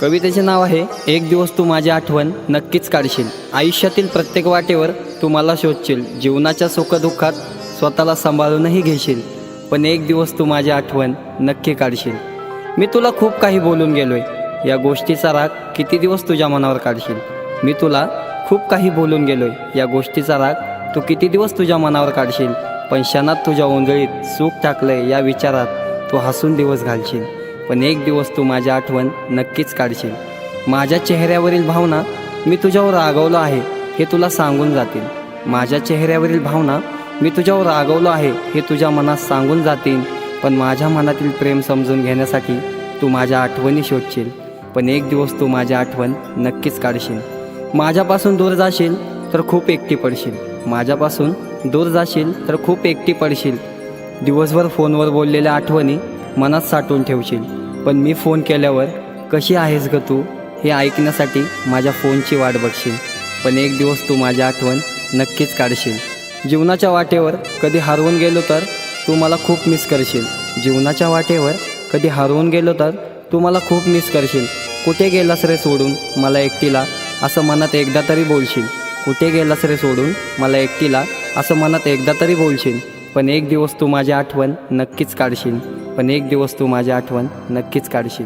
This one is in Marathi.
कवितेचे नाव आहे एक दिवस तू माझी आठवण नक्कीच काढशील। आयुष्यातील प्रत्येक वाटेवर तू मला शोधशील, जीवनाच्या सुखदुःखात स्वतःला सांभाळूनही घेशील, पण एक दिवस तू माझी आठवण नक्की काढशील। मी तुला खूप काही बोलून गेलोय, या गोष्टीचा राग किती दिवस तुझ्या मनावर काढशील। मी तुला खूप काही बोलून गेलोय, या गोष्टीचा राग तू किती दिवस तुझ्या मनावर काढशील, पण क्षणात तुझ्या ओंजळीत सुख टाकलंय या विचारात तू हसून दिवस घालशील, पण एक दिवस तू माझी आठवण नक्कीच काढशील। माझ्या चेहऱ्यावरील भावना मी तुझ्यावर रागवलो आहे हे तुला सांगून जातील, माझ्या चेहऱ्यावरील भावना मी तुझ्यावर रागवलो आहे हे तुझ्या मनात सांगून जातील, पण माझ्या मनातील प्रेम समजून घेण्यासाठी तू माझ्या आठवणी शोधशील, पण एक दिवस तू माझी आठवण नक्कीच काढशील। माझ्यापासून दूर जाशील तर खूप एकटी पडशील, माझ्यापासून दूर जाशील तर खूप एकटी पडशील। दिवसभर फोनवर बोललेल्या आठवणी मनात साठवून ठेवशील, पण मी फोन केल्यावर कशी आहेस ग तू हे ऐकण्यासाठी माझ्या फोनची वाट बघशील, पण एक दिवस तू माझी आठवण नक्कीच काढशील। जीवनाच्या वाटेवर कधी हरवून गेलो तर तू मला खूप मिस करशील, जीवनाच्या वाटेवर कधी हरवून गेलो तर तू मला खूप मिस करशील। कुठे गेलास रे सोडून मला एकटीला असं मनात एकदा तरी बोलशील, कुठे गेलास रे सोडून मला एकटीला असं मनात एकदा तरी बोलशील, पण एक दिवस तू माझी आठवण नक्कीच काढशील, पण एक दिवस तू माझी आठवण नक्कीच काढशील।